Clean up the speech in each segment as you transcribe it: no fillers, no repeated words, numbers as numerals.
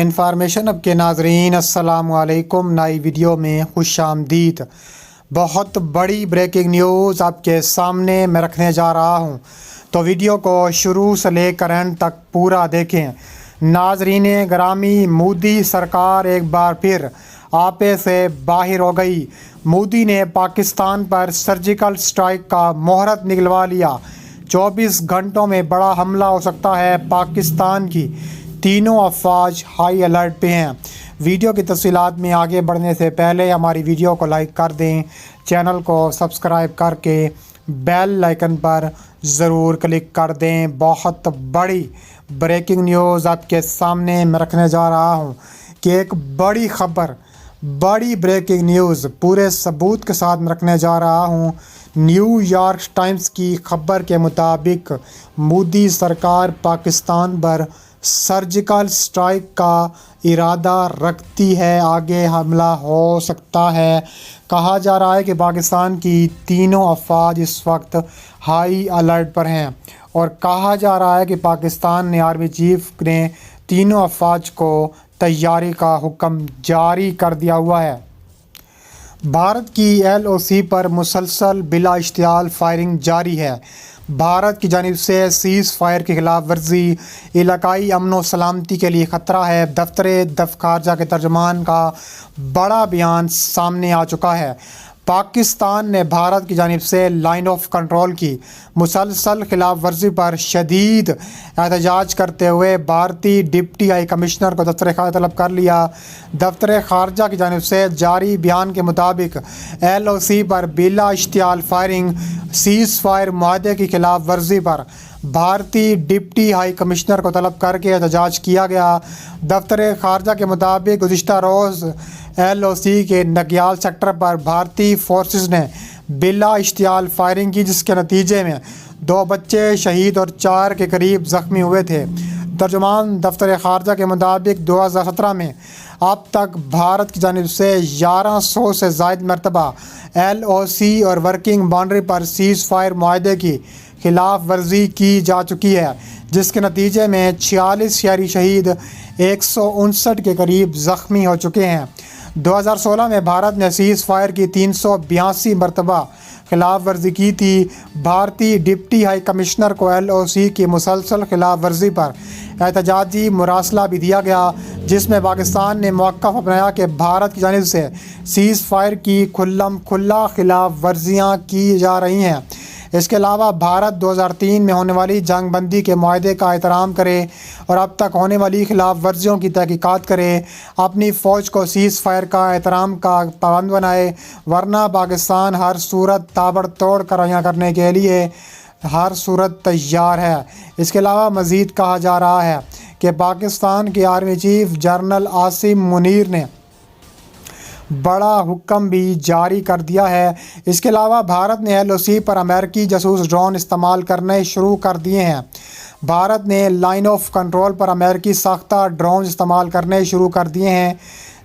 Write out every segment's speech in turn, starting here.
Information اب کے ناظرین السلام علیکم، نئی ویڈیو میں خوش آمدید۔ بہت بڑی بریکنگ نیوز آپ کے سامنے میں رکھنے جا رہا ہوں، تو ویڈیو کو شروع سے لے کر اینڈ تک پورا دیکھیں۔ ناظرین گرامی، مودی سرکار ایک بار پھر آپے سے باہر ہو گئی۔ مودی نے پاکستان پر سرجیکل سٹرائیک کا مہرت نکلوا لیا۔ 24 گھنٹوں میں بڑا حملہ ہو سکتا ہے۔ پاکستان کی تینوں افواج ہائی الرٹ پہ ہیں۔ ویڈیو کی تفصیلات میں آگے بڑھنے سے پہلے ہماری ویڈیو کو لائک کر دیں، چینل کو سبسکرائب کر کے بیل آئیکن پر ضرور کلک کر دیں۔ بہت بڑی بریکنگ نیوز آپ کے سامنے میں رکھنے جا رہا ہوں کہ ایک بڑی خبر، بڑی بریکنگ نیوز پورے ثبوت کے ساتھ میں رکھنے جا رہا ہوں۔ نیو یارک ٹائمز کی خبر کے مطابق مودی سرکار پاکستان پر سرجیکل سٹرائیک کا ارادہ رکھتی ہے۔ آگے حملہ ہو سکتا ہے۔ کہا جا رہا ہے کہ پاکستان کی تینوں افواج اس وقت ہائی الرٹ پر ہیں، اور کہا جا رہا ہے کہ پاکستان آرمی چیف نے تینوں افواج کو تیاری کا حکم جاری کر دیا ہوا ہے۔ بھارت کی LOC پر مسلسل بلا اشتعال فائرنگ جاری ہے۔ بھارت کی جانب سے سیز فائر کی خلاف ورزی علاقائی امن و سلامتی کے لیے خطرہ ہے۔ دفتر خارجہ کے ترجمان کا بڑا بیان سامنے آ چکا ہے۔ پاکستان نے بھارت کی جانب سے لائن آف کنٹرول کی مسلسل خلاف ورزی پر شدید احتجاج کرتے ہوئے بھارتی ڈپٹی ہائی کمشنر کو دفتر خارجہ طلب کر لیا۔ دفتر خارجہ کی جانب سے جاری بیان کے مطابق LOC پر بلا اشتعال فائرنگ، سیز فائر معاہدے کی خلاف ورزی پر بھارتی ڈپٹی ہائی کمشنر کو طلب کر کے احتجاج کیا گیا۔ دفتر خارجہ کے مطابق گزشتہ روز LOC کے نگیال سیکٹر پر بھارتی فورسز نے بلا اشتعال فائرنگ کی، جس کے نتیجے میں 2 بچے شہید اور 4 کے قریب زخمی ہوئے تھے۔ ترجمان دفتر خارجہ کے مطابق 2017 میں اب تک بھارت کی جانب سے 1100 سے زائد مرتبہ LOC اور ورکنگ باؤنڈری پر سیز فائر معاہدے کی خلاف ورزی کی جا چکی ہے، جس کے نتیجے میں 46 شہری شہید، 159 کے قریب زخمی ہو چکے ہیں۔ 2016 میں بھارت نے سیز فائر کی 382 مرتبہ خلاف ورزی کی تھی۔ بھارتی ڈپٹی ہائی کمشنر کو LOC کی مسلسل خلاف ورزی پر احتجاجی مراسلہ بھی دیا گیا، جس میں پاکستان نے موقف اپنایا کہ بھارت کی جانب سے سیز فائر کی کھلم کھلا خلاف ورزیاں کی جا رہی ہیں۔ اس کے علاوہ بھارت 2003 میں ہونے والی جنگ بندی کے معاہدے کا احترام کرے اور اب تک ہونے والی خلاف ورزیوں کی تحقیقات کرے، اپنی فوج کو سیز فائر کا احترام کا پابند بنائے، ورنہ پاکستان ہر صورت تابڑ توڑ کارروائیاں کرنے کے لیے ہر صورت تیار ہے۔ اس کے علاوہ مزید کہا جا رہا ہے کہ پاکستان کے army chief general Asim Munir نے بڑا حکم بھی جاری کر دیا ہے۔ اس کے علاوہ بھارت نے LOC پر امریکی جاسوس ڈرون استعمال کرنے شروع کر دیے ہیں۔ بھارت نے لائن آف کنٹرول پر امریکی ساختہ ڈرون استعمال کرنے شروع کر دیے ہیں،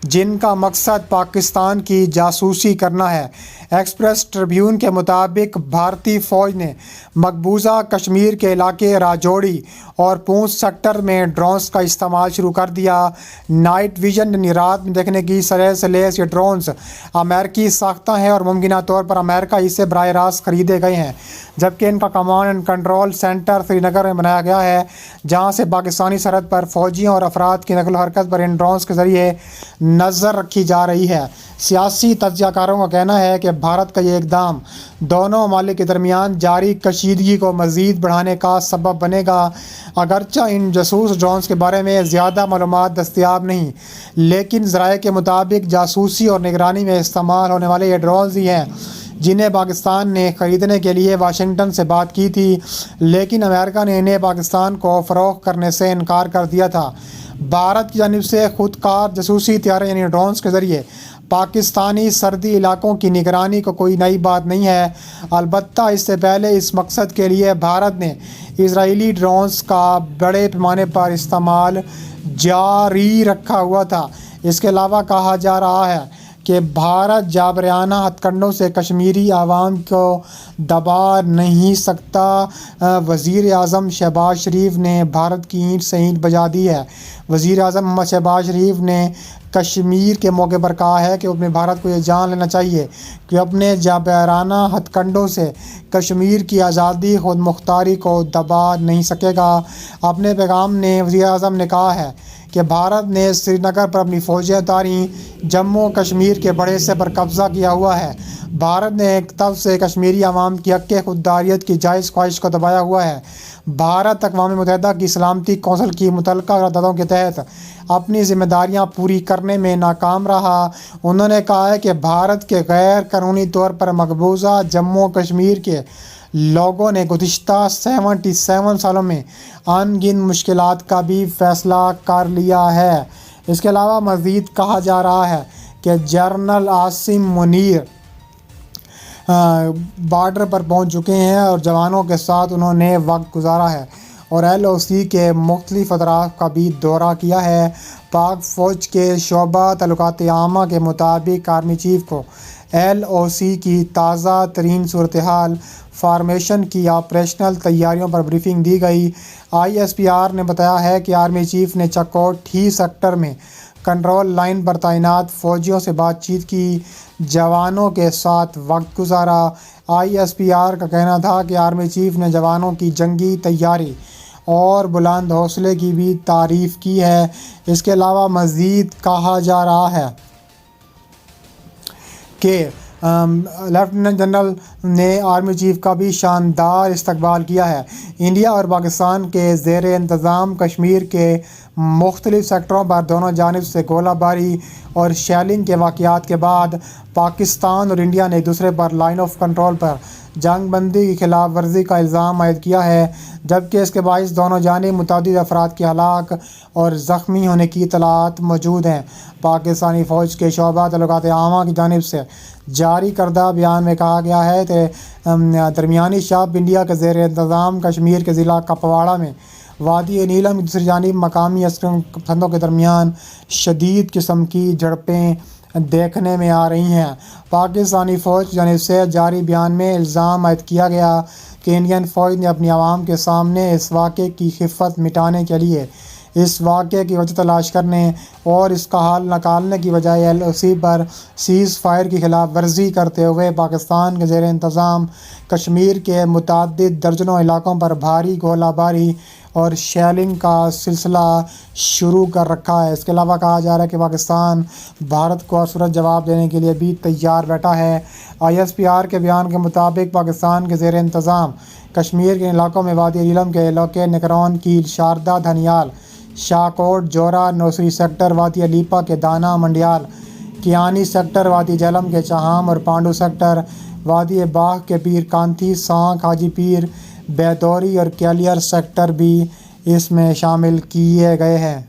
جن کا مقصد پاکستان کی جاسوسی کرنا ہے۔ ایکسپریس ٹریبیون کے مطابق بھارتی فوج نے مقبوضہ کشمیر کے علاقے راجوری اور پونچھ سیکٹر میں ڈرونز کا استعمال شروع کر دیا۔ نائٹ ویژن یعنی رات میں دیکھنے کی سرے سے لیس یہ ڈرونز امریکی ساختہ ہیں اور ممکنہ طور پر امریکہ ہی سے براہ راست خریدے گئے ہیں، جبکہ ان کا کمانڈ اینڈ کنٹرول سینٹر سری نگر میں بنایا گیا ہے، جہاں سے پاکستانی سرحد پر فوجیوں اور افراد کی نقل و حرکت پر ان ڈرونز کے ذریعے نظر رکھی جا رہی ہے۔ سیاسی تجزیہ کاروں کا کہنا ہے کہ بھارت کا یہ اقدام دونوں ممالک کے درمیان جاری کشیدگی کو مزید بڑھانے کا سبب بنے گا۔ اگرچہ ان جاسوس ڈرونز کے بارے میں زیادہ معلومات دستیاب نہیں، لیکن ذرائع کے مطابق جاسوسی اور نگرانی میں استعمال ہونے والے یہ ڈرونز ہی ہیں جنہیں پاکستان نے خریدنے کے لیے واشنگٹن سے بات کی تھی، لیکن امریکہ نے انہیں پاکستان کو فروخت کرنے سے انکار کر دیا تھا۔ بھارت کی جانب سے خود کار جاسوسی طیارے یعنی ڈرونز کے ذریعے پاکستانی سرحدی علاقوں کی نگرانی کو کوئی نئی بات نہیں ہے۔ البتہ اس سے پہلے اس مقصد کے لیے بھارت نے اسرائیلی ڈرونز کا بڑے پیمانے پر استعمال جاری رکھا ہوا تھا۔ اس کے علاوہ کہا جا رہا ہے کہ بھارت جابرانہ ہتھ کنڈوں سے کشمیری عوام کو دبا نہیں سکتا۔ وزیر اعظم شہباز شریف نے بھارت کی اینٹ سے اینٹ بجا دی ہے۔ وزیر اعظم محمد شہباز شریف نے کشمیر کے موقع پر کہا ہے کہ اپنے بھارت کو یہ جان لینا چاہیے کہ اپنے جابرانہ ہتھ کنڈوں سے کشمیر کی آزادی خود مختاری کو دبا نہیں سکے گا۔ اپنے پیغام میں وزیر اعظم نے کہا ہے کہ بھارت نے سری نگر پر اپنی فوجیں اتاری، جموں کشمیر کے بڑے حصے پر قبضہ کیا ہوا ہے۔ بھارت نے تب سے کشمیری عوام کی حق خودارادیت کی جائز خواہش کو دبایا ہوا ہے۔ بھارت اقوام متحدہ کی سلامتی کونسل کی متعلقہ قراردادوں کے تحت اپنی ذمہ داریاں پوری کرنے میں ناکام رہا۔ انہوں نے کہا ہے کہ بھارت کے غیر قانونی طور پر مقبوضہ جموں کشمیر کے لوگوں نے گزشتہ 77 سالوں میں ان گنت مشکلات کا بھی فیصلہ کر لیا ہے۔ اس کے علاوہ مزید کہا جا رہا ہے کہ جنرل عاصم منیر بارڈر پر پہنچ چکے ہیں اور جوانوں کے ساتھ انہوں نے وقت گزارا ہے اور LOC کے مختلف اطراف کا بھی دورہ کیا ہے۔ پاک فوج کے شعبہ تعلقات عامہ کے مطابق آرمی چیف کو LOC کی تازہ ترین صورتحال فارمیشن کی آپریشنل تیاریوں پر بریفنگ دی گئی۔ ISPR نے بتایا ہے کہ آرمی چیف نے چکوٹھی سیکٹر میں کنٹرول لائن پر تعینات فوجیوں سے بات چیت کی، جوانوں کے ساتھ وقت گزارا۔ ISPR کا کہنا تھا کہ آرمی چیف نے جوانوں کی جنگی تیاری اور بلند حوصلے کی بھی تعریف کی ہے۔ اس کے علاوہ مزید کہا جا رہا ہے کہ لیفٹیننٹ جنرل نے آرمی چیف کا بھی شاندار استقبال کیا ہے۔ انڈیا اور پاکستان کے زیر انتظام کشمیر کے مختلف سیکٹروں پر دونوں جانب سے گولہ باری اور شیلنگ کے واقعات کے بعد پاکستان اور انڈیا نے ایک دوسرے پر لائن آف کنٹرول پر جنگ بندی کی خلاف ورزی کا الزام عائد کیا ہے، جبکہ اس کے باعث دونوں جانب متعدد افراد کے ہلاک اور زخمی ہونے کی اطلاعات موجود ہیں۔ پاکستانی فوج کے شعبہ تعلقات عامہ کی جانب سے جاری کردہ بیان میں کہا گیا ہے کہ درمیانی شب انڈیا کے زیر انتظام کشمیر کے ضلع کپواڑہ میں وادی نیلم کی دوسری جانب مقامی عسکر پسندوں کے درمیان شدید قسم کی جھڑپیں دیکھنے میں آ رہی ہیں۔ پاکستانی فوج کی جانب سے جاری بیان میں الزام عائد کیا گیا کہ انڈین فوج نے اپنی عوام کے سامنے اس واقعے کی خفت مٹانے کے لیے اس واقعے کی وجہ تلاش کرنے اور اس کا حل نکالنے کی بجائے LOC پر سیز فائر کی خلاف ورزی کرتے ہوئے پاکستان کے زیر انتظام کشمیر کے متعدد درجنوں علاقوں پر بھاری گولہ باری اور شیلنگ کا سلسلہ شروع کر رکھا ہے۔ اس کے علاوہ کہا جا رہا ہے کہ پاکستان بھارت کو صورت جواب دینے کے لیے بھی تیار بیٹھا ہے۔ ISPR کے بیان کے مطابق پاکستان کے زیر انتظام کشمیر کے علاقوں میں وادی نیلم کے علاقے نکرون کیل شاردا دھنیال شاہکوٹ جورا نوسری سیکٹر وادی علیپا کے دانا منڈیال کیانی سیکٹر وادی جہلم کے چاہام اور پانڈو سیکٹر وادی باغ کے پیر کانتی سانک حاجی پیر بیدوری اور کیلیئر سیکٹر بھی اس میں شامل کیے گئے ہیں۔